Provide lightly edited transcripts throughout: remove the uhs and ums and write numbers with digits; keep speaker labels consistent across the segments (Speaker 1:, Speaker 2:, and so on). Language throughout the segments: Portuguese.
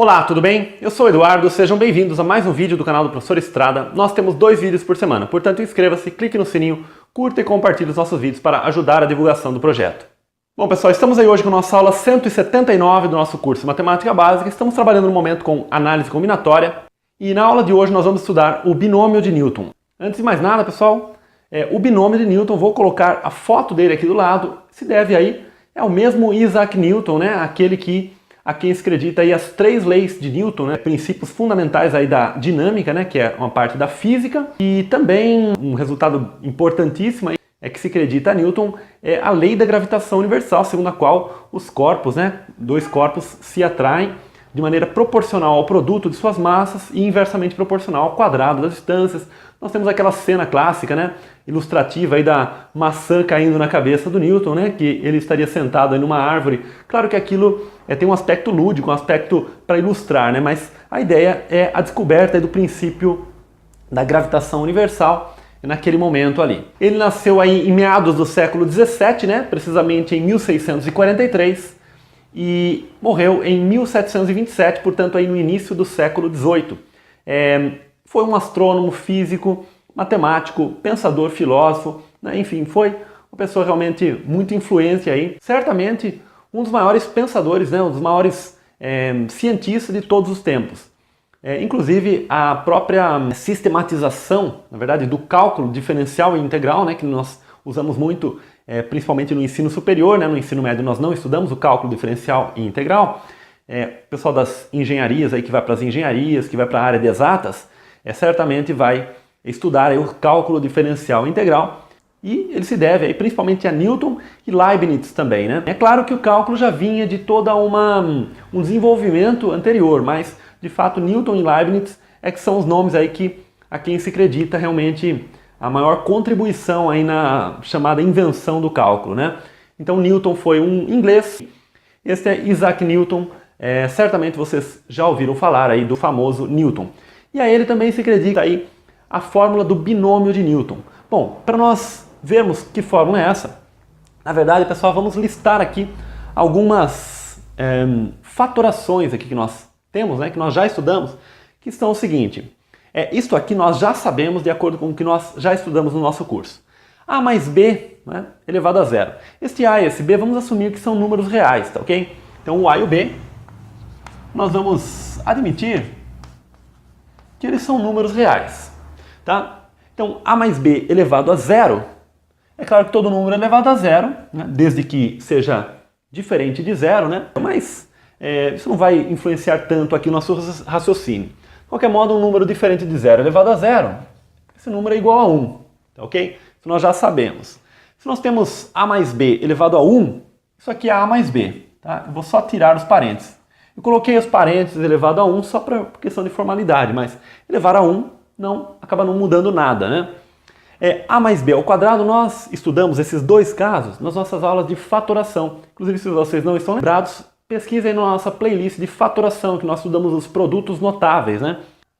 Speaker 1: Olá, tudo bem? Eu sou o Eduardo, sejam bem-vindos a mais um vídeo do canal do Professor Estrada. Nós temos 2 vídeos por semana, portanto inscreva-se, clique no sininho, curta e compartilhe os nossos vídeos para ajudar a divulgação do projeto. Bom pessoal, estamos aí hoje com a nossa aula 179 do nosso curso Matemática Básica. Estamos trabalhando no momento com análise combinatória e na aula de hoje nós vamos estudar o binômio de Newton. Antes de mais nada, pessoal, o binômio de Newton, vou colocar a foto dele aqui do lado, se deve aí, é o mesmo Isaac Newton, né? Aquele a quem se acredita aí as 3 leis de Newton, né? Princípios fundamentais aí da dinâmica, né? Que é uma parte da física, e também um resultado importantíssimo aí é que se acredita a Newton é a lei da gravitação universal, segundo a qual os corpos, né? 2 corpos se atraem de maneira proporcional ao produto de suas massas e inversamente proporcional ao quadrado das distâncias. Nós temos aquela cena clássica, né, ilustrativa aí da maçã caindo na cabeça do Newton, né, que ele estaria sentado aí numa árvore. Claro que aquilo tem um aspecto lúdico, um aspecto para ilustrar, né, mas a ideia é a descoberta aí do princípio da gravitação universal naquele momento ali. Ele nasceu aí em meados do século 17, né, precisamente em 1643, e morreu em 1727, portanto aí no início do século 18. Foi um astrônomo, físico, matemático, pensador, filósofo, né? Enfim, foi uma pessoa realmente muito influente aí. Certamente um dos maiores pensadores, né? Um dos maiores cientistas de todos os tempos. Inclusive a própria sistematização, na verdade, do cálculo diferencial e integral, né? Que nós usamos muito, principalmente no ensino superior, né? No ensino médio nós não estudamos o cálculo diferencial e integral. O pessoal das engenharias aí que vai para as engenharias, que vai para a área de exatas, certamente vai estudar aí o cálculo diferencial e integral, e ele se deve aí principalmente a Newton e Leibniz também, né? É claro que o cálculo já vinha de toda um desenvolvimento anterior, mas de fato Newton e Leibniz que são os nomes aí a quem se acredita realmente a maior contribuição aí na chamada invenção do cálculo, né? Então Newton foi um inglês, este é Isaac Newton. Certamente vocês já ouviram falar aí do famoso Newton. E a ele também se acredita aí a fórmula do binômio de Newton. Bom, para nós vermos que fórmula é essa, na verdade, pessoal, vamos listar aqui algumas fatorações aqui que nós temos, né, que nós já estudamos, que são o seguinte. Isto aqui nós já sabemos de acordo com o que nós já estudamos no nosso curso. A mais B, né, elevado a zero. Este A e esse B vamos assumir que são números reais, tá ok? Então o A e o B nós vamos admitir que eles são números reais, tá? Então, A mais B elevado a zero, é claro que todo número é elevado a zero, né? Desde que seja diferente de zero, né? Mas isso não vai influenciar tanto aqui o nosso raciocínio. De qualquer modo, um número diferente de zero elevado a zero, esse número é igual a 1, tá ok? Isso nós já sabemos. Se nós temos A mais B elevado a 1, isso aqui é A mais B, tá? Eu vou só tirar os parênteses. Eu coloquei os parênteses elevado a 1 só por questão de formalidade, mas elevar a 1 acaba não mudando nada, né? A mais B ao quadrado, nós estudamos esses 2 casos nas nossas aulas de fatoração. Inclusive, se vocês não estão lembrados, pesquisem na nossa playlist de fatoração, que nós estudamos os produtos notáveis, né?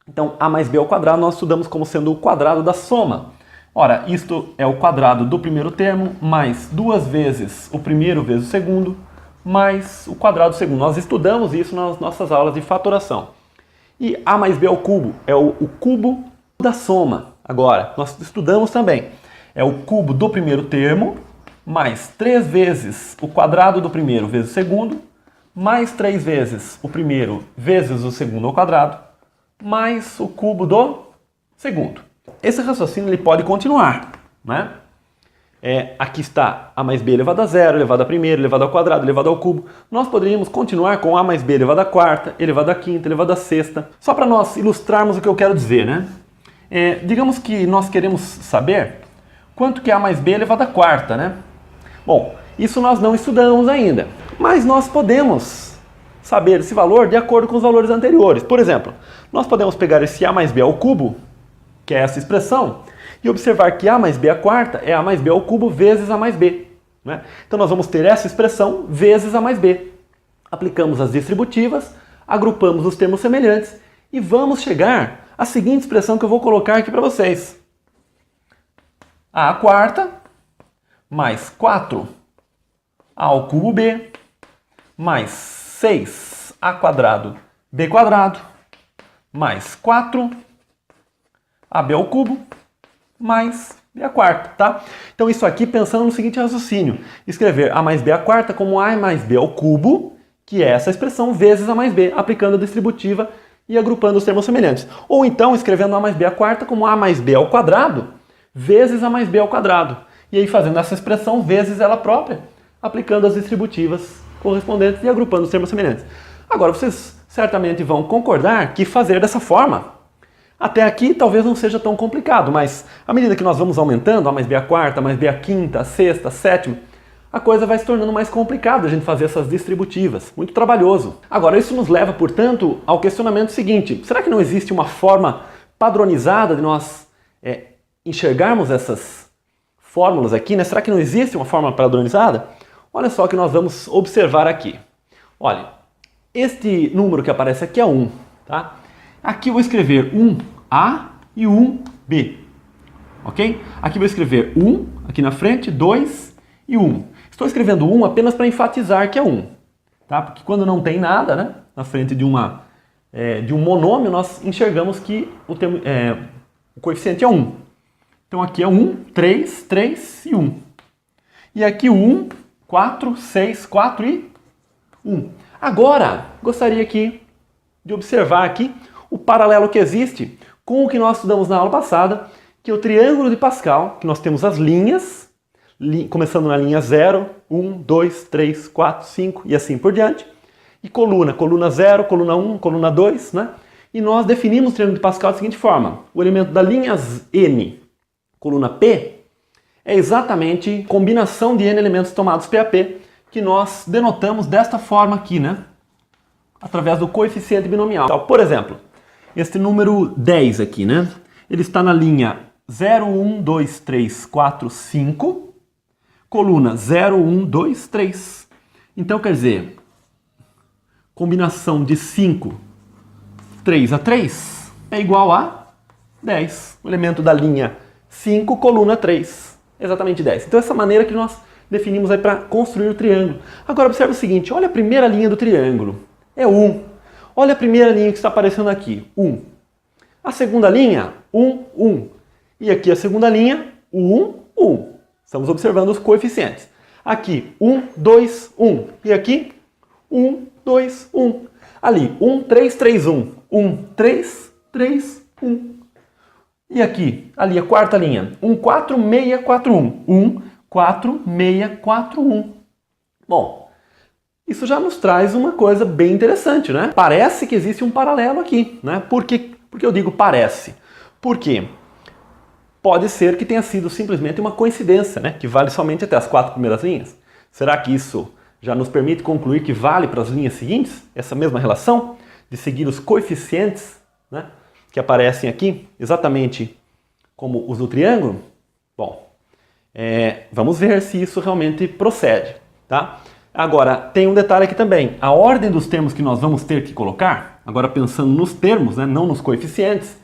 Speaker 1: Então, A mais B ao quadrado nós estudamos como sendo o quadrado da soma. Ora, isto é o quadrado do primeiro termo, mais 2 vezes o primeiro vezes o segundo, mais o quadrado do segundo. Nós estudamos isso nas nossas aulas de fatoração. E A mais B ao cubo é o cubo da soma. Agora, nós estudamos também. É o cubo do primeiro termo, mais 3 vezes o quadrado do primeiro vezes o segundo, mais 3 vezes o primeiro vezes o segundo ao quadrado, mais o cubo do segundo. Esse raciocínio ele pode continuar, né? Aqui está A mais B elevado a zero, elevado a primeiro, elevado ao quadrado, elevado ao cubo. Nós poderíamos continuar com A mais B elevado a quarta, elevado a quinta, elevado a sexta. Só para nós ilustrarmos o que eu quero dizer, né? Digamos que nós queremos saber quanto que é A mais B elevado a quarta, né? Bom, isso nós não estudamos ainda, mas nós podemos saber esse valor de acordo com os valores anteriores. Por exemplo, nós podemos pegar esse A mais B ao cubo, que é essa expressão, e observar que A mais B à quarta é A mais B ao cubo vezes A mais B, né? Então nós vamos ter essa expressão vezes A mais B. Aplicamos as distributivas, agrupamos os termos semelhantes e vamos chegar à seguinte expressão que eu vou colocar aqui para vocês. A à quarta mais 4 A ao cubo B mais 6A² b quadrado mais 4 ab ao cubo mais b à quarta, tá? Então isso aqui pensando no seguinte raciocínio, escrever a mais b à quarta como a mais b ao cubo, que é essa expressão, vezes a mais b, aplicando a distributiva e agrupando os termos semelhantes. Ou então escrevendo a mais b à quarta como a mais b ao quadrado, vezes a mais b ao quadrado. E aí fazendo essa expressão vezes ela própria, aplicando as distributivas correspondentes e agrupando os termos semelhantes. Agora vocês certamente vão concordar que fazer dessa forma, até aqui talvez não seja tão complicado, mas à medida que nós vamos aumentando, a mais b à quarta, a mais b à quinta, a sexta, a sétima, a coisa vai se tornando mais complicada a gente fazer essas distributivas, muito trabalhoso. Agora isso nos leva, portanto, ao questionamento seguinte, será que não existe uma forma padronizada de nós enxergarmos essas fórmulas aqui, né? Será que não existe uma forma padronizada? Olha só o que nós vamos observar aqui. Olha, este número que aparece aqui é 1, tá? Aqui eu vou escrever 1A e 1B, ok? Aqui eu vou escrever 1 aqui na frente, 2 e 1. Estou escrevendo 1 apenas para enfatizar que é 1, tá? Porque quando não tem nada, né, na frente de um monômio, nós enxergamos que o coeficiente é 1. Então aqui é 1, 3, 3 e 1. E aqui 1, 4, 6, 4 e 1. Agora, gostaria aqui de observar aqui o paralelo que existe com o que nós estudamos na aula passada, que é o triângulo de Pascal, que nós temos as linhas, começando na linha 0, 1, 2, 3, 4, 5 e assim por diante, e coluna 0, coluna 1, coluna 2, né? E nós definimos o triângulo de Pascal da seguinte forma, o elemento da linha N, coluna P, é exatamente combinação de N elementos tomados PAP, que nós denotamos desta forma aqui, né? Através do coeficiente binomial. Então, por exemplo, este número 10 aqui, né? Ele está na linha 0, 1, 2, 3, 4, 5, coluna 0, 1, 2, 3. Então, quer dizer, combinação de 5, 3 a 3 é igual a 10. O elemento da linha 5, coluna 3, exatamente 10. Então, essa maneira que nós definimos aí para construir o triângulo. Agora, observe o seguinte, olha a primeira linha do triângulo. É 1. Olha a primeira linha que está aparecendo aqui, 1. A segunda linha, 1, 1. E aqui a segunda linha, 1, 1. Estamos observando os coeficientes. Aqui, 1, 2, 1. E aqui, 1, 2, 1. Ali, 1, 3, 3, 1. 1, 3, 3, 1. E aqui, ali a quarta linha, 1, 4, 6, 4, 1. 1, 4, 6, 4, 1. Bom, isso já nos traz uma coisa bem interessante, né? Parece que existe um paralelo aqui, né? Por que eu digo parece? Porque pode ser que tenha sido simplesmente uma coincidência, né? Que vale somente até as 4 primeiras linhas. Será que isso já nos permite concluir que vale para as linhas seguintes? Essa mesma relação de seguir os coeficientes, né? Que aparecem aqui, exatamente como os do triângulo? Bom, vamos ver se isso realmente procede, tá? Agora, tem um detalhe aqui também. A ordem dos termos que nós vamos ter que colocar, agora pensando nos termos, né, não nos coeficientes,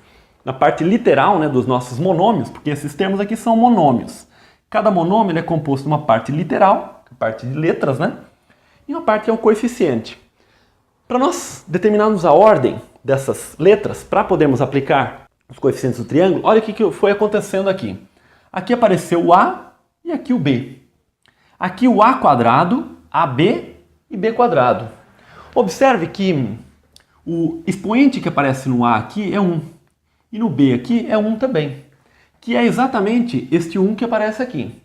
Speaker 1: na parte literal, né, dos nossos monômios, porque esses termos aqui são monômios. Cada monômio é composto de uma parte literal, a parte de letras, né, e uma parte que é o coeficiente. Para nós determinarmos a ordem dessas letras, para podermos aplicar os coeficientes do triângulo, olha o que foi acontecendo aqui. Aqui apareceu o A e aqui o B. Aqui o A quadrado, AB e B quadrado. Observe que o expoente que aparece no A aqui é 1. E no B aqui é 1 também. Que é exatamente este 1 que aparece aqui.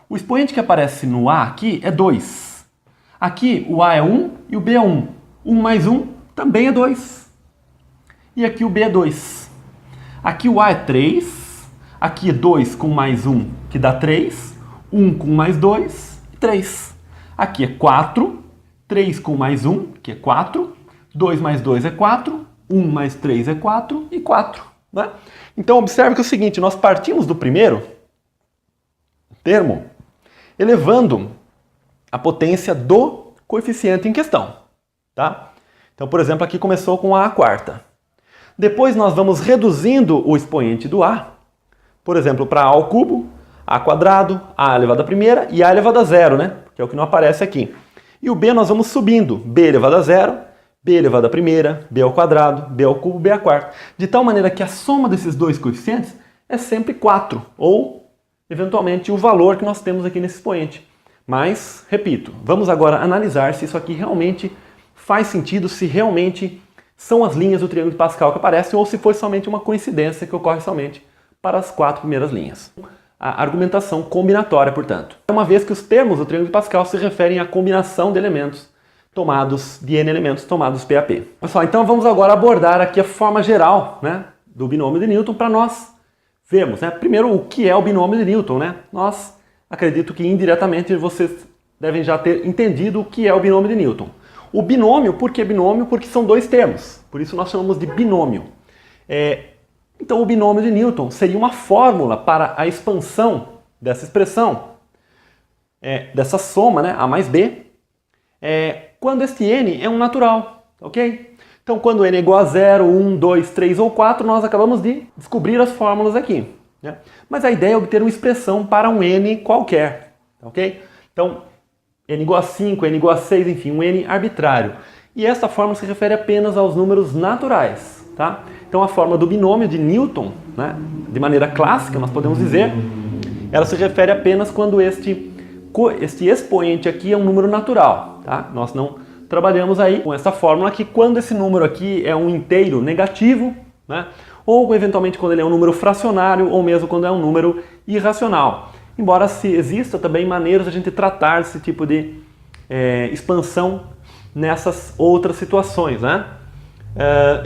Speaker 1: O expoente que aparece no A aqui é 2. Aqui o A é 1 e o B é 1. 1 mais 1 também é 2. E aqui o B é 2. Aqui o A é 3. Aqui é 2 com mais 1, que dá 3. 1 com mais 2, 3. Aqui é 4, 3 com mais 1, que é 4, 2 mais 2 é 4, 1 mais 3 é 4 e 4. Né? Então observe que é o seguinte, nós partimos do primeiro termo elevando a potência do coeficiente em questão. Tá? Então, por exemplo, aqui começou com A quarta. Depois nós vamos reduzindo o expoente do A, por exemplo, para A ao cubo, A quadrado, A elevado à primeira e A elevado a zero, né? Que é o que não aparece aqui. E o B nós vamos subindo, B elevado a zero, b elevado à primeira, b ao quadrado, b ao cubo, b à quarta. De tal maneira que a soma desses dois coeficientes é sempre 4, ou, eventualmente, o valor que nós temos aqui nesse expoente. Mas, repito, vamos agora analisar se isso aqui realmente faz sentido, se realmente são as linhas do triângulo de Pascal que aparecem, ou se foi somente uma coincidência que ocorre somente para as 4 primeiras linhas. A argumentação combinatória, portanto. Uma vez que os termos do triângulo de Pascal se referem à combinação de elementos tomados, de n elementos tomados PAP. Pessoal, então vamos agora abordar aqui a forma geral, né, do binômio de Newton para nós vermos, né, primeiro o que é o binômio de Newton, né? Nós acredito que indiretamente vocês devem já ter entendido o que é o binômio de Newton. O binômio, por que binômio? Porque são dois termos, por isso nós chamamos de binômio. Então o binômio de Newton seria uma fórmula para a expansão dessa expressão, dessa soma, né, A mais B, quando este n é um natural, ok? Então quando n é igual a 0, 1, 2, 3 ou 4, nós acabamos de descobrir as fórmulas aqui, né? Mas a ideia é obter uma expressão para um n qualquer, ok? Então n igual a 5, n igual a 6, enfim, um n arbitrário. E esta fórmula se refere apenas aos números naturais, tá? Então a fórmula do binômio de Newton, né, de maneira clássica, nós podemos dizer, ela se refere apenas quando este expoente aqui é um número natural, tá? Nós não trabalhamos aí com essa fórmula aqui quando esse número aqui é um inteiro negativo, né? Ou eventualmente quando ele é um número fracionário, ou mesmo quando é um número irracional. Embora se exista também maneiras de a gente tratar esse tipo de expansão nessas outras situações, né?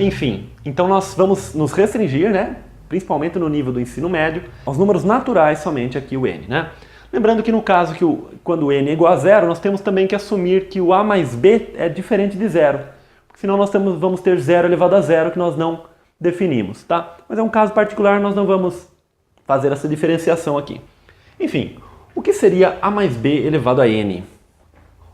Speaker 1: Enfim, então nós vamos nos restringir, né, principalmente no nível do ensino médio, aos números naturais somente aqui o n, né? Lembrando que no caso que quando n é igual a 0, nós temos também que assumir que o a mais b é diferente de 0, porque senão nós vamos ter 0 elevado a 0 que nós não definimos, tá? Mas é um caso particular, nós não vamos fazer essa diferenciação aqui. Enfim, o que seria a mais b elevado a n?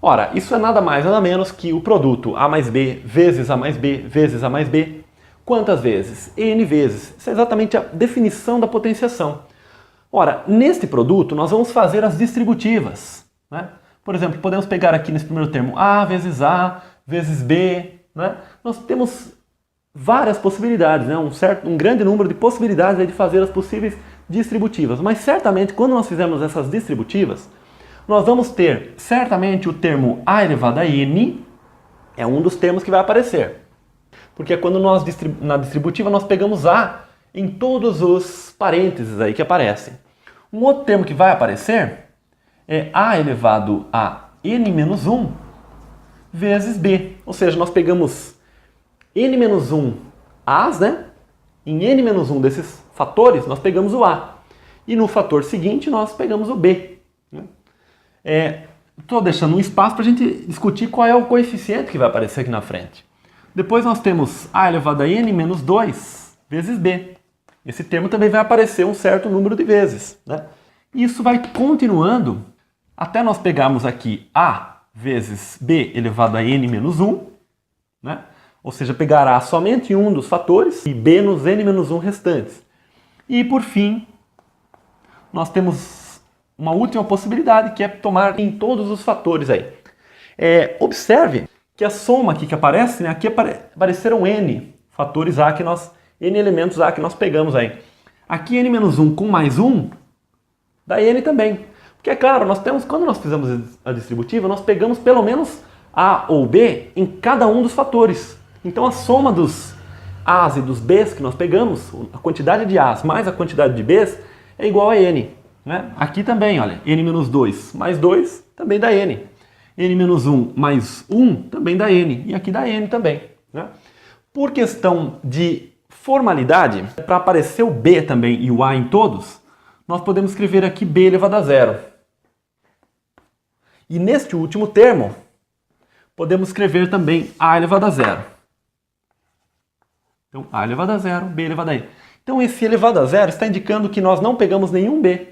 Speaker 1: Ora, isso é nada mais nada menos que o produto a mais b vezes a mais b vezes a mais b. Quantas vezes? N vezes. Isso é exatamente a definição da potenciação. Ora, neste produto nós vamos fazer as distributivas, né? Por exemplo, podemos pegar aqui nesse primeiro termo a vezes b, né? Nós temos várias possibilidades, né? Um grande número de possibilidades aí de fazer as possíveis distributivas. Mas certamente quando nós fizermos essas distributivas, nós vamos ter certamente o termo a elevado a n, é um dos termos que vai aparecer. Porque é quando nós, na distributiva, nós pegamos a em todos os parênteses aí que aparecem. Um outro termo que vai aparecer é a elevado a n menos 1 vezes b. Ou seja, nós pegamos n menos 1 a's, né? Em n menos 1 desses fatores, nós pegamos o a. E no fator seguinte, nós pegamos o b. Estou deixando um espaço para a gente discutir qual é o coeficiente que vai aparecer aqui na frente. Depois nós temos a elevado a n menos 2 vezes b. Esse termo também vai aparecer um certo número de vezes, né? E isso vai continuando até nós pegarmos aqui a vezes b elevado a n menos 1, né? Ou seja, pegar a somente em um dos fatores e b nos n menos 1 restantes. E por fim, nós temos uma última possibilidade que é tomar em todos os fatores aí. Observe que a soma aqui que aparece, né? Aqui apareceram n fatores a que nós... n elementos a que nós pegamos aí. Aqui n menos 1 com mais 1, dá n também. Porque é claro, quando nós fizemos a distributiva, nós pegamos pelo menos a ou b em cada um dos fatores. Então a soma dos a's e dos b's que nós pegamos, a quantidade de a's mais a quantidade de b's, é igual a n, né? Aqui também, olha, n menos 2 mais 2 também dá n. n menos 1 mais 1 também dá n. E aqui dá n também, né? Por questão de formalidade, para aparecer o b também e o a em todos, nós podemos escrever aqui b elevado a 0. E neste último termo, podemos escrever também a elevado a 0. Então, a elevado a 0, b elevado a n. Então, esse elevado a 0 está indicando que nós não pegamos nenhum b.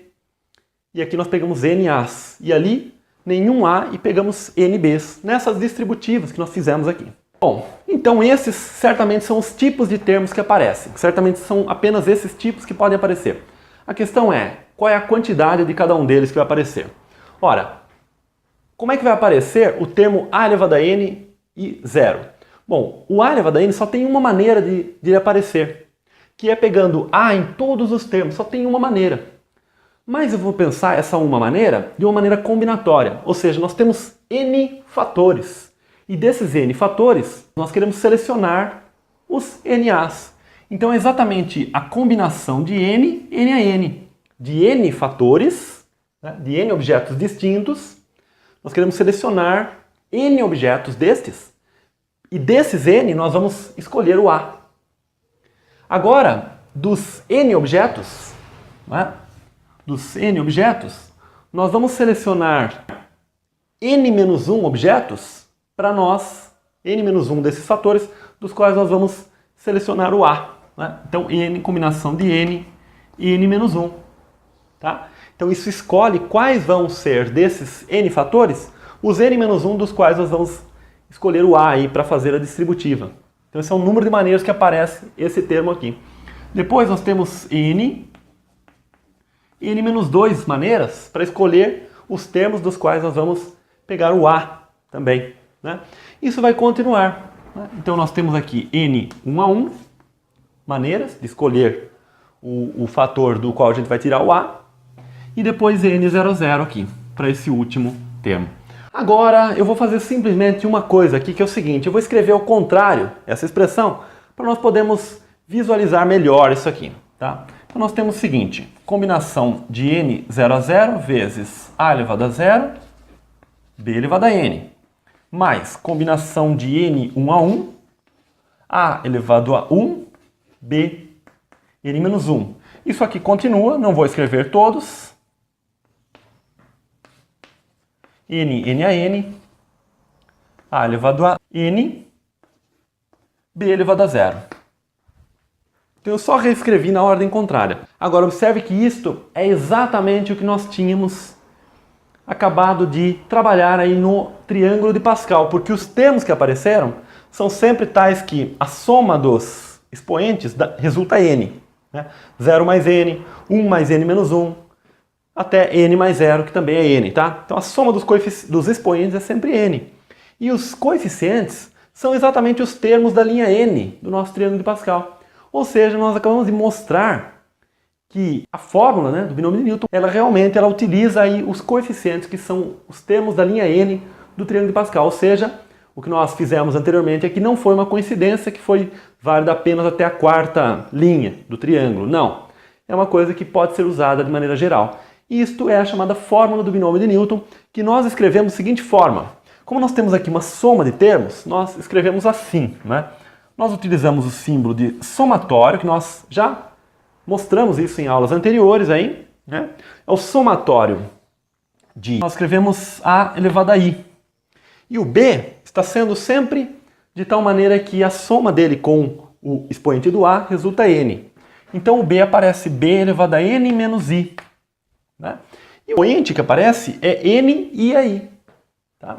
Speaker 1: E aqui nós pegamos n a's. E ali, nenhum a e pegamos n b's. Nessas distributivas que nós fizemos aqui. Bom, então esses certamente são os tipos de termos que aparecem. Certamente são apenas esses tipos que podem aparecer. A questão é, qual é a quantidade de cada um deles que vai aparecer? Ora, como é que vai aparecer o termo a elevado a n e 0? Bom, o A elevado a n só tem uma maneira de ele aparecer, que é pegando A em todos os termos, só tem uma maneira. Mas eu vou pensar essa uma maneira de uma maneira combinatória, ou seja, nós temos n fatores. E desses n fatores, nós queremos selecionar os NAs. Então é exatamente a combinação de n a n, de n fatores, né, de n objetos distintos. Nós queremos selecionar n objetos destes, e desses n nós vamos escolher o A. Agora, dos n objetos, né, nós vamos selecionar n-1 objetos para nós, n-1 desses fatores, dos quais nós vamos selecionar o A. Né? Então, n, combinação de n e n-1. Tá? Então, isso escolhe quais vão ser desses n fatores, os n-1 dos quais nós vamos escolher o A para fazer a distributiva. Então, esse é o número de maneiras que aparece esse termo aqui. Depois, nós temos n-2 maneiras para escolher os termos dos quais nós vamos pegar o A também. Né? Isso vai continuar. Né? Então, nós temos aqui n1 a 1 maneiras de escolher o fator do qual a gente vai tirar o A. E depois n00 aqui, para esse último termo. Agora, eu vou fazer simplesmente uma coisa aqui, que é o seguinte. Eu vou escrever ao contrário essa expressão, para nós podermos visualizar melhor isso aqui. Tá? Então, nós temos o seguinte. Combinação de n0 a 0 vezes a elevado a 0, b elevado a n. Mais combinação de n1 a 1, a elevado a 1, b, n-1. Isso aqui continua, não vou escrever todos. n a n, a elevado a n, b elevado a 0. Então eu só reescrevi na ordem contrária. Agora observe que isto é exatamente o que nós tínhamos acabado de trabalhar aí no triângulo de Pascal, porque os termos que apareceram são sempre tais que a soma dos expoentes resulta n. Né? 0 mais n, 1 mais n menos 1, até n mais 0, que também é n. Tá? Então a soma dos expoentes é sempre n. E os coeficientes são exatamente os termos da linha n do nosso triângulo de Pascal. Ou seja, nós acabamos de mostrar que a fórmula, né, do binômio de Newton, ela utiliza aí os coeficientes, que são os termos da linha n do triângulo de Pascal. Ou seja, o que nós fizemos anteriormente é que não foi uma coincidência que foi válida apenas até a quarta linha do triângulo. Não. É uma coisa que pode ser usada de maneira geral. Isto é a chamada fórmula do binômio de Newton, que nós escrevemos da seguinte forma. Como nós temos aqui uma soma de termos, nós escrevemos assim, né? Nós utilizamos o símbolo de somatório, que nós já mostramos isso em aulas anteriores aí, né? É o somatório de... Nós escrevemos A elevado a I. E o B está sendo sempre de tal maneira que a soma dele com o expoente do A resulta N. Então o B aparece B elevado a N menos I. Né? E o expoente que aparece é N e I. Tá?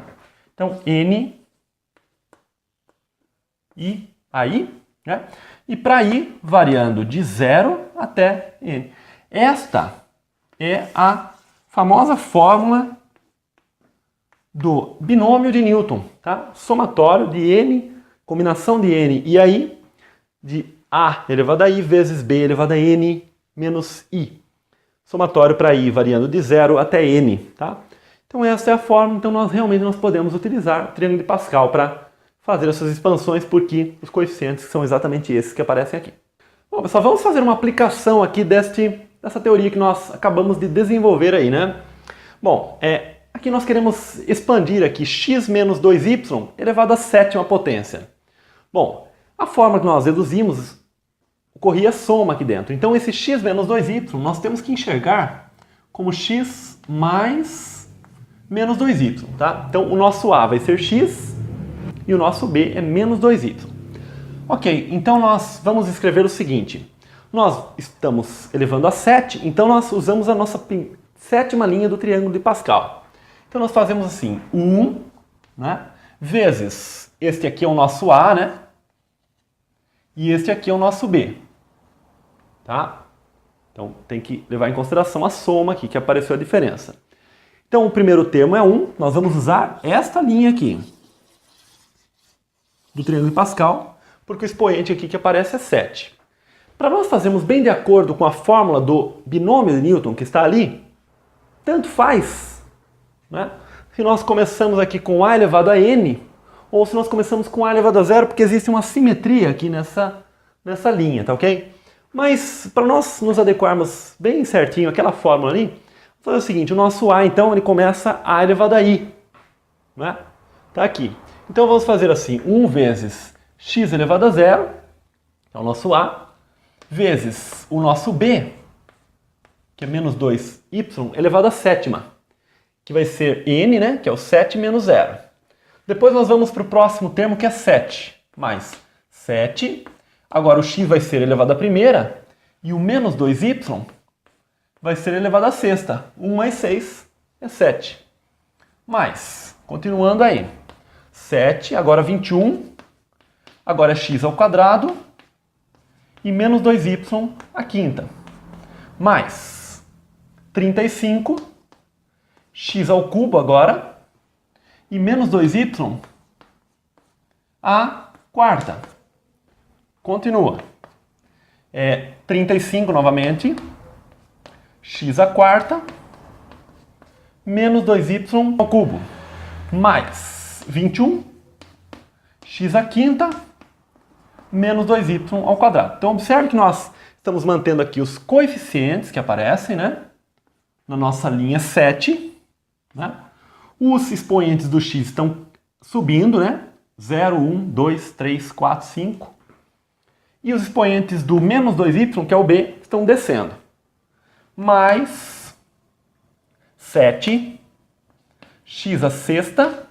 Speaker 1: Então N e aí, né? E para I, variando de 0 até N. Esta é a famosa fórmula do binômio de Newton, tá? Somatório de N, combinação de N e aí, de A elevado a I vezes B elevado a N menos I. Somatório para I variando de 0 até N, tá? Então essa é a fórmula, então nós realmente podemos utilizar o triângulo de Pascal para fazer essas expansões, porque os coeficientes são exatamente esses que aparecem aqui. Bom, pessoal, vamos fazer uma aplicação aqui dessa teoria que nós acabamos de desenvolver aí, né? Bom, aqui nós queremos expandir aqui x menos 2y elevado à sétima potência. Bom, a forma que nós deduzimos ocorria a soma aqui dentro. Então esse x menos 2y nós temos que enxergar como x mais menos 2y, tá? Então o nosso A vai ser x e o nosso B é menos 2y. Ok, então nós vamos escrever o seguinte. Nós estamos elevando a 7, então nós usamos a nossa sétima linha do triângulo de Pascal. Então nós fazemos assim, 1, né, vezes este aqui é o nosso A, né? E este aqui é o nosso B. Tá? Então tem que levar em consideração a soma aqui, que apareceu a diferença. Então o primeiro termo é 1, nós vamos usar esta linha aqui. do triângulo de Pascal, porque o expoente aqui que aparece é 7. Para nós fazermos bem de acordo com a fórmula do binômio de Newton que está ali, tanto faz, né? Se nós começamos aqui com a elevado a n, ou se nós começamos com a elevado a zero, porque existe uma simetria aqui nessa linha, tá ok? Mas para nós nos adequarmos bem certinho àquela fórmula ali, vamos fazer o seguinte, o nosso a então ele começa a elevado a i, né? Tá aqui. Então vamos fazer assim, 1 vezes x elevado a zero, que é o nosso a, vezes o nosso b, que é menos 2y elevado a sétima, que vai ser n, né, que é o 7 menos 0. Depois nós vamos para o próximo termo, que é 7, mais 7. Agora o x vai ser elevado à primeira, e o menos 2y vai ser elevado à sexta. 1 mais 6 é 7. Mais, continuando aí, 7, agora 21, agora é x ao quadrado, e menos 2y à quinta. Mais 35, x ao cubo agora, e menos 2y à quarta. Continua. 35 novamente, x à quarta, menos 2y ao cubo, mais 21, x à quinta, menos 2y ao quadrado. Então observe que nós estamos mantendo aqui os coeficientes que aparecem, né, na nossa linha 7, né? Os expoentes do x estão subindo, né? 0, 1, 2, 3, 4, 5. E os expoentes do menos 2y, que é o b, estão descendo. Mais 7, x à sexta,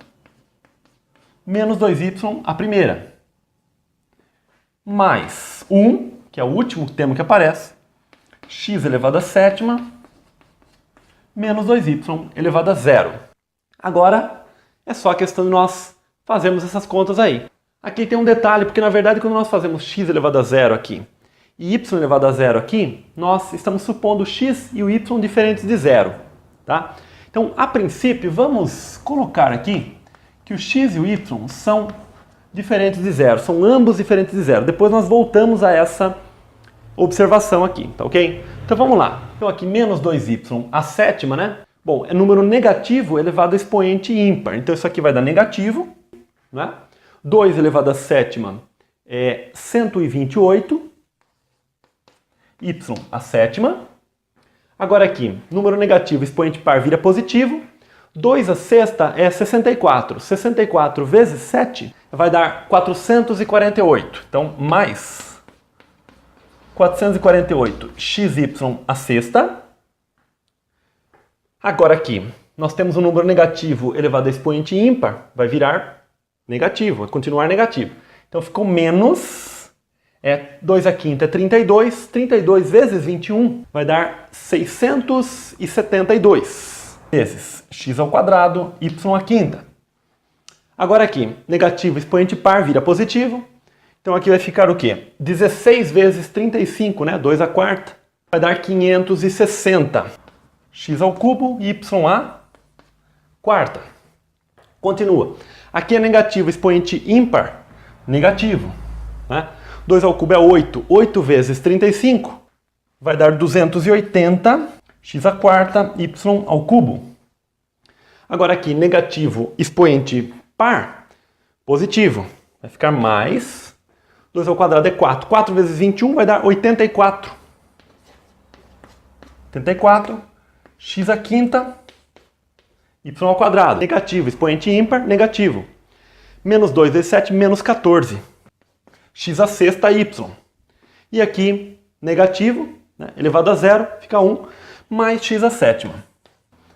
Speaker 1: menos 2y à primeira. Mais 1, que é o último termo que aparece, x elevado à sétima, menos 2y elevado a zero. Agora é só a questão de nós fazermos essas contas aí. Aqui tem um detalhe, porque na verdade quando nós fazemos x elevado a zero aqui e y elevado a zero aqui, nós estamos supondo o x e o y diferentes de zero, tá? Então, a princípio, vamos colocar aqui que o x e o y são diferentes de zero, são ambos diferentes de zero. Depois nós voltamos a essa observação aqui, tá ok? Então vamos lá. Então aqui menos 2y à sétima, né? Bom, é número negativo elevado a expoente ímpar. Então isso aqui vai dar negativo, né? 2 elevado à sétima é 128, y à sétima. Agora aqui, número negativo, expoente par vira positivo. 2 à sexta é 64. 64 vezes 7 vai dar 448. Então, mais 448 xy à sexta. Agora aqui, nós temos um número negativo elevado a expoente ímpar, vai virar negativo, vai continuar negativo. Então ficou menos, 2 à quinta é 32, 32 vezes 21 vai dar 672 vezes x ao quadrado, y à quinta. Agora aqui, negativo expoente par vira positivo, então aqui vai ficar o quê? 16 vezes 35, né? 2 à quarta, vai dar 560. X ao cubo, y à quarta. Continua. Aqui é negativo, expoente ímpar, negativo, né? 2 ao cubo é 8. 8 vezes 35 vai dar 280, x à quarta, y ao cubo. Agora aqui, negativo, expoente par, positivo. Vai ficar mais 2 ao quadrado é 4. 4 vezes 21 vai dar 84. 84, x à quinta, y ao quadrado. Negativo, expoente ímpar, negativo. Menos 2 vezes 7, menos 14. X à sexta, y. E aqui, negativo, né, elevado a zero, fica 1, mais x à sétima.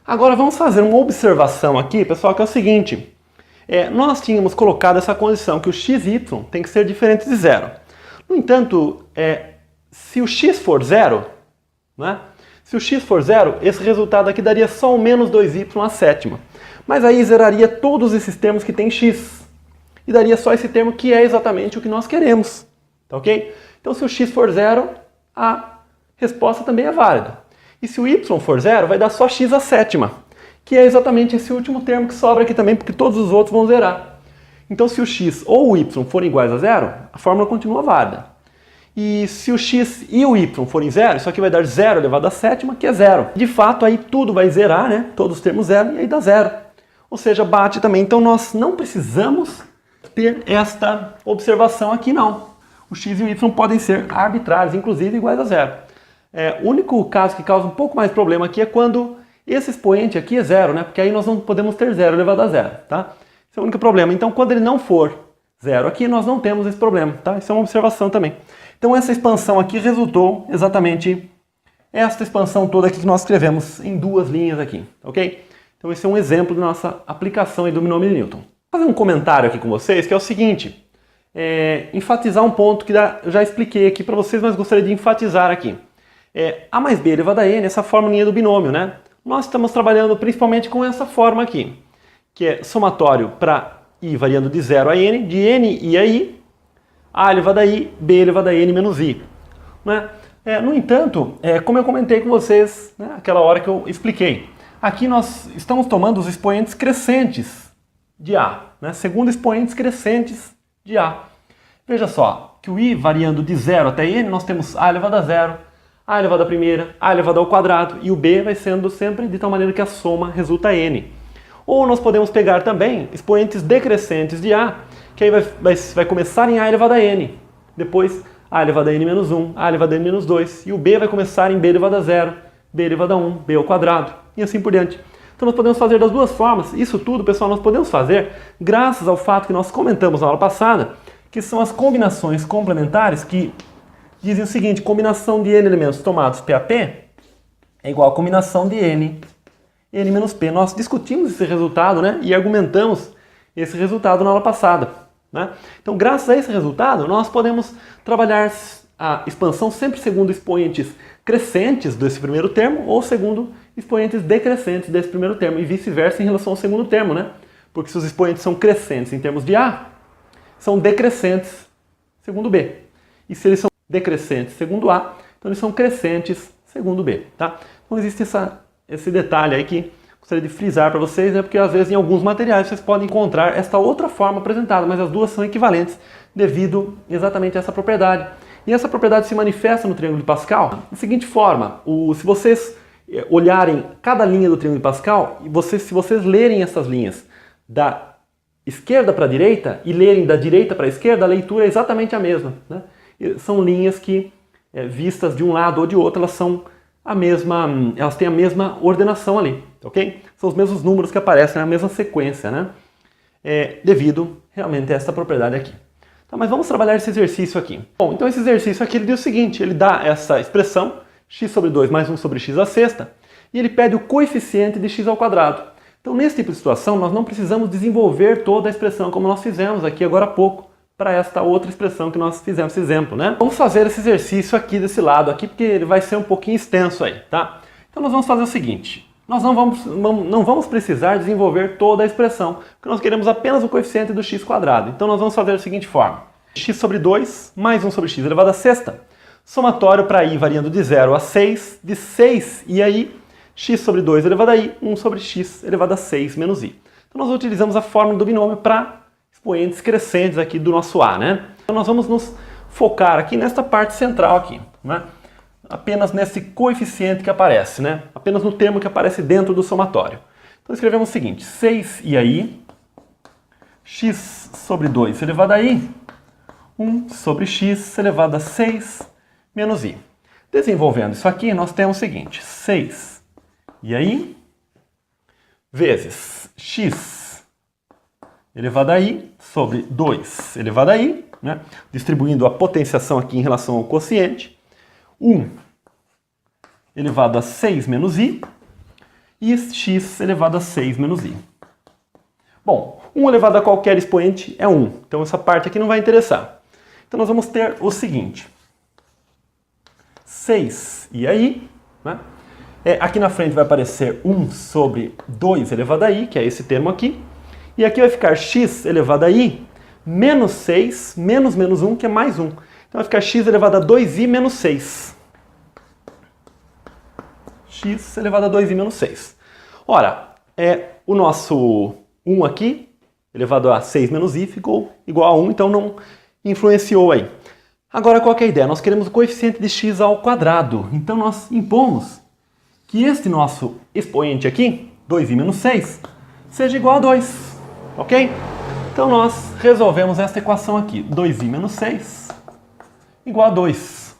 Speaker 1: Agora vamos fazer uma observação aqui, pessoal, que é o seguinte. Nós tínhamos colocado essa condição que o x e y tem que ser diferentes de zero. No entanto, se o x for zero, né, se o x for zero, esse resultado aqui daria só o menos 2y à sétima. Mas aí zeraria todos esses termos que tem x. E daria só esse termo que é exatamente o que nós queremos. Tá ok? Então se o x for zero, a resposta também é válida. E se o y for zero, vai dar só x à sétima. Que é exatamente esse último termo que sobra aqui também, porque todos os outros vão zerar. Então se o x ou o y forem iguais a zero, a fórmula continua válida. E se o x e o y forem zero, isso aqui vai dar 0 elevado à sétima, que é zero. De fato, aí tudo vai zerar, né? Todos os termos zero, e aí dá zero. Ou seja, bate também. Então nós não precisamos ter esta observação aqui, não. O x e o y podem ser arbitrários, inclusive iguais a zero. O único caso que causa um pouco mais problema aqui é quando esse expoente aqui é zero, né? Porque aí nós não podemos ter zero elevado a zero, tá? Esse é o único problema. Então, quando ele não for zero aqui, nós não temos esse problema, tá? Isso é uma observação também. Então, essa expansão aqui resultou exatamente esta expansão toda aqui que nós escrevemos em duas linhas aqui, ok? Então, esse é um exemplo da nossa aplicação aí do binômio de Newton. Vou fazer um comentário aqui com vocês, que é o seguinte, enfatizar um ponto que eu já expliquei aqui para vocês, mas gostaria de enfatizar aqui. A mais b elevado a n, essa formulinha do binômio, né? Nós estamos trabalhando principalmente com essa forma aqui, que é somatório para i variando de 0 a n, de n i a i, a elevado a i, b elevado a n menos i. Né? No entanto, como eu comentei com vocês, né, aquela hora que eu expliquei, aqui nós estamos tomando os expoentes crescentes de a, né? Segundo expoentes crescentes de a. Veja só, que o i variando de 0 até n, nós temos a elevado a 0, a elevado à primeira, a elevado ao quadrado, e o b vai sendo sempre de tal maneira que a soma resulta n. Ou nós podemos pegar também expoentes decrescentes de a, que aí vai começar em a elevado a n, depois a elevado a n menos 1, a elevado a n menos 2, e o b vai começar em b elevado a 0, b elevado a 1, b ao quadrado, e assim por diante. Então nós podemos fazer das duas formas. Isso tudo, pessoal, nós podemos fazer graças ao fato que nós comentamos na aula passada, que são as combinações complementares que dizem o seguinte: combinação de n elementos tomados P a P é igual a combinação de n menos P. Nós discutimos esse resultado, né, e argumentamos esse resultado na aula passada, né? Então, graças a esse resultado, nós podemos trabalhar a expansão sempre segundo expoentes crescentes desse primeiro termo ou segundo expoentes decrescentes desse primeiro termo, e vice-versa em relação ao segundo termo, né? Porque se os expoentes são crescentes em termos de A, são decrescentes segundo B. E se eles são decrescentes segundo A, então eles são crescentes segundo B, tá? Então existe esse detalhe aí que gostaria de frisar para vocês, né? Porque às vezes em alguns materiais vocês podem encontrar esta outra forma apresentada, mas as duas são equivalentes devido exatamente a essa propriedade. E essa propriedade se manifesta no triângulo de Pascal da seguinte forma: se vocês olharem cada linha do triângulo de Pascal, e se vocês lerem essas linhas da esquerda para a direita e lerem da direita para a esquerda, a leitura é exatamente a mesma, né? São linhas que, vistas de um lado ou de outro, elas têm a mesma ordenação ali, ok? São os mesmos números que aparecem na mesma sequência, né? Devido realmente a essa propriedade aqui. Tá, mas vamos trabalhar esse exercício aqui. Bom, então esse exercício aqui ele diz o seguinte: ele dá essa expressão x sobre 2 mais 1 sobre x à sexta, e ele pede o coeficiente de x ao quadrado. Então, nesse tipo de situação, nós não precisamos desenvolver toda a expressão como nós fizemos aqui agora há pouco, para esta outra expressão que nós fizemos esse exemplo, né? Vamos fazer esse exercício aqui desse lado aqui, porque ele vai ser um pouquinho extenso aí, tá? Então nós vamos fazer o seguinte: nós não vamos precisar desenvolver toda a expressão, porque nós queremos apenas o coeficiente do x quadrado. Então nós vamos fazer da seguinte forma: x sobre 2 mais 1 sobre x elevado à sexta, somatório para i variando de 0 a 6, de 6 e aí x sobre 2 elevado a i, 1 sobre x elevado a 6 menos i. Então nós utilizamos a fórmula do binômio para expoentes crescentes aqui do nosso A, né? Então nós vamos nos focar aqui nesta parte central aqui, né? Apenas nesse coeficiente que aparece, né? Apenas no termo que aparece dentro do somatório. Então escrevemos o seguinte: 6 e aí, x sobre 2 elevado a i, 1 sobre x elevado a 6 menos i. Desenvolvendo isso aqui, nós temos o seguinte: 6 e aí, vezes x elevado a i sobre 2 elevado a i, né? Distribuindo a potenciação aqui em relação ao quociente, 1 elevado a 6 menos i, e x elevado a 6 menos i. Bom, 1 elevado a qualquer expoente é 1, então essa parte aqui não vai interessar. Então nós vamos ter o seguinte: 6 e aí, né? Aqui na frente vai aparecer 1 sobre 2 elevado a i, que é esse termo aqui, e aqui vai ficar x elevado a i menos 6 menos menos 1, que é mais 1. Então vai ficar x elevado a 2i menos 6. X elevado a 2i menos 6. Ora, o nosso 1 aqui elevado a 6 menos i ficou igual a 1, então não influenciou aí. Agora, qual que é a ideia? Nós queremos o coeficiente de x ao quadrado. Então, nós impomos que este nosso expoente aqui, 2i menos 6, seja igual a 2, ok? Então, nós resolvemos esta equação aqui, 2i menos 6 igual a 2.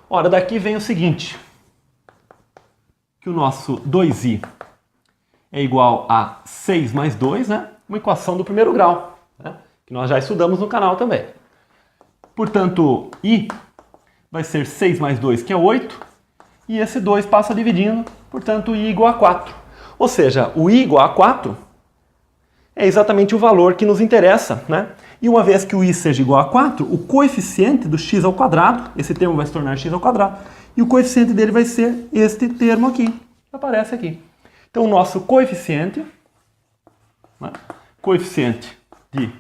Speaker 1: Ora, daqui vem o seguinte, que o nosso 2i é igual a 6 mais 2, né? Uma equação do primeiro grau, né? Que nós já estudamos no canal também. Portanto, i vai ser 6 mais 2, que é 8, e esse 2 passa dividindo, portanto, i igual a 4. Ou seja, o i igual a 4 é exatamente o valor que nos interessa, né? E uma vez que o i seja igual a 4, o coeficiente do x ao quadrado, esse termo vai se tornar x ao quadrado, e o coeficiente dele vai ser este termo aqui, que aparece aqui. Então, o nosso coeficiente, né, coeficiente de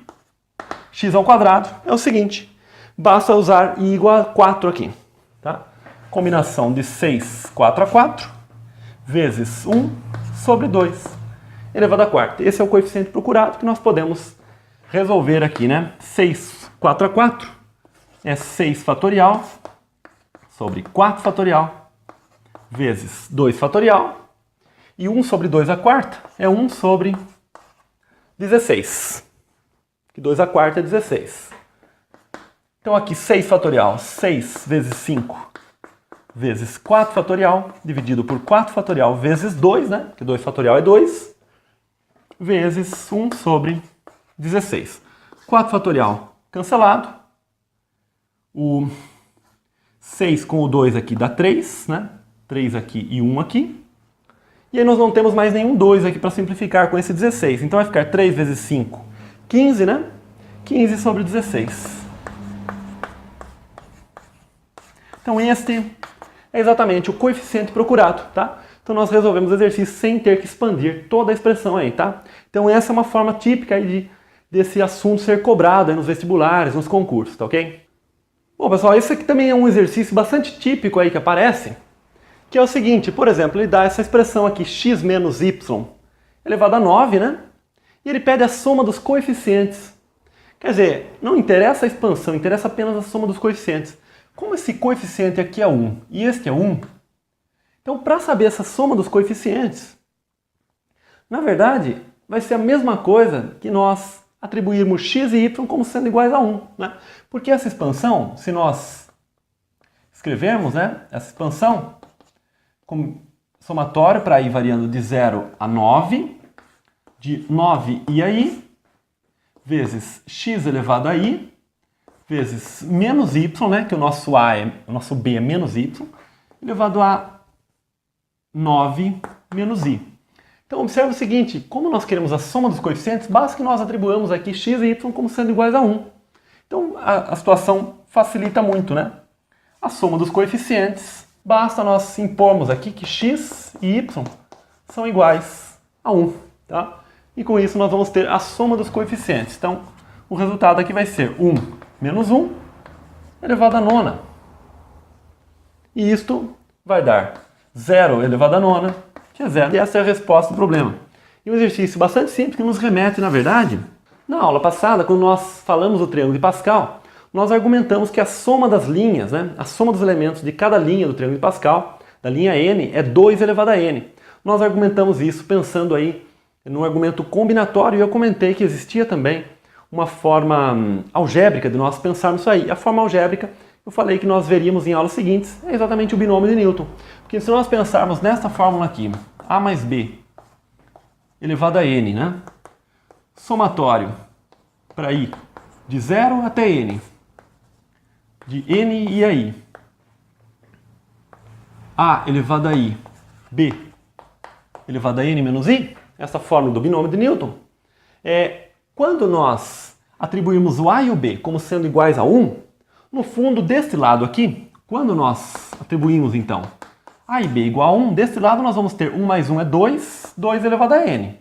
Speaker 1: x ao quadrado é o seguinte, basta usar i igual a 4 aqui, tá? Combinação de 6, 4 a 4, vezes 1 sobre 2, elevado a quarta. Esse é o coeficiente procurado que nós podemos resolver aqui, né? 6, 4 a 4 é 6 fatorial sobre 4 fatorial vezes 2 fatorial. E 1 sobre 2 a quarta é 1 sobre 16. Que 2 a quarta é 16. Então aqui 6 fatorial, 6 vezes 5 vezes 4 fatorial, dividido por 4 fatorial vezes 2, né? Que 2 fatorial é 2, vezes 1 sobre 16. 4 fatorial cancelado. O 6 com o 2 aqui dá 3, né? 3 aqui e 1 aqui. E aí nós não temos mais nenhum 2 aqui para simplificar com esse 16. Então vai ficar 3 vezes 5, 15, né? 15 sobre 16. Então este é exatamente o coeficiente procurado, tá? Então nós resolvemos o exercício sem ter que expandir toda a expressão aí, tá? Então essa é uma forma típica aí desse assunto ser cobrado aí nos vestibulares, nos concursos, tá ok? Bom, pessoal, esse aqui também é um exercício bastante típico aí que aparece, que é o seguinte, por exemplo, ele dá essa expressão aqui, x menos y elevado a 9, né? E ele pede a soma dos coeficientes. Quer dizer, não interessa a expansão, interessa apenas a soma dos coeficientes. Como esse coeficiente aqui é 1 e este é 1, então para saber essa soma dos coeficientes, na verdade, vai ser a mesma coisa que nós atribuirmos x e y como sendo iguais a 1, né? Porque essa expansão, se nós escrevermos, né, essa expansão como somatório para i variando de 0 a 9, de 9i a i, vezes x elevado a i, vezes menos y, né, que o nosso b é menos y, elevado a 9 menos i. Então, observe o seguinte, como nós queremos a soma dos coeficientes, basta que nós atribuamos aqui x e y como sendo iguais a 1. Então, a situação facilita muito, né? A soma dos coeficientes, basta nós impormos aqui que x e y são iguais a 1, tá? E com isso nós vamos ter a soma dos coeficientes. Então, o resultado aqui vai ser 1 menos 1 elevado a nona. E isto vai dar 0 elevado a nona, que é 0. E essa é a resposta do problema. E um exercício bastante simples que nos remete, na verdade, na aula passada, quando nós falamos do triângulo de Pascal, nós argumentamos que a soma das linhas, né, a soma dos elementos de cada linha do triângulo de Pascal, da linha n, é 2 elevado a n. Nós argumentamos isso pensando aí no argumento combinatório e eu comentei que existia também uma forma algébrica de nós pensarmos isso aí. A forma algébrica, eu falei que nós veríamos em aulas seguintes, é exatamente o binômio de Newton. Porque se nós pensarmos nessa fórmula aqui, a mais b elevado a n, né? Somatório para i de 0 até n, de n e a i, a elevado a i, b elevado a n menos i, essa fórmula do binômio de Newton, quando nós atribuímos o a e o b como sendo iguais a 1, no fundo deste lado aqui, quando nós atribuímos então a e b igual a 1, deste lado nós vamos ter 1 mais 1 é 2, 2 elevado a n.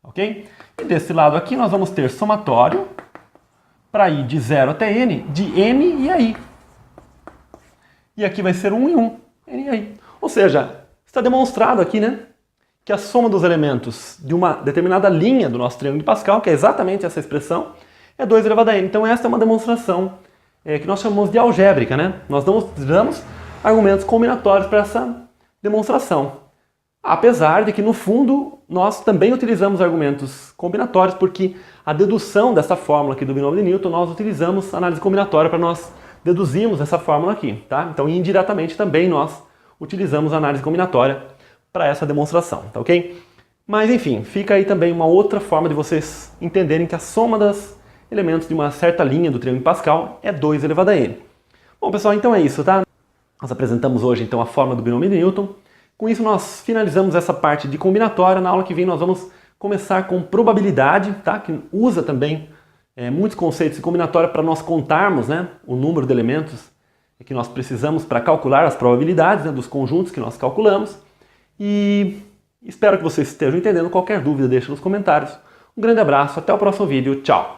Speaker 1: Ok? E deste lado aqui nós vamos ter somatório para i de 0 até n, de n e a i. E aqui vai ser 1 e 1, n e a i. Ou seja, está demonstrado aqui, né, que a soma dos elementos de uma determinada linha do nosso triângulo de Pascal, que é exatamente essa expressão, é 2 elevado a n. Então esta é uma demonstração que nós chamamos de algébrica, né? Nós damos argumentos combinatórios para essa demonstração. Apesar de que, no fundo, nós também utilizamos argumentos combinatórios, porque a dedução dessa fórmula aqui do binômio de Newton, nós utilizamos análise combinatória para nós deduzirmos essa fórmula aqui, tá? Então, indiretamente também nós utilizamos análise combinatória para essa demonstração, tá ok? Mas, enfim, fica aí também uma outra forma de vocês entenderem que a soma dos elementos de uma certa linha do triângulo de Pascal é 2 elevado a n. Bom, pessoal, então é isso, tá? Nós apresentamos hoje, então, a fórmula do binômio de Newton. Com isso, nós finalizamos essa parte de combinatória. Na aula que vem, nós vamos começar com probabilidade, tá? Que usa também muitos conceitos de combinatória para nós contarmos, né, o número de elementos que nós precisamos para calcular as probabilidades, né, dos conjuntos que nós calculamos. E espero que vocês estejam entendendo. Qualquer dúvida, deixe nos comentários. Um grande abraço, até o próximo vídeo. Tchau!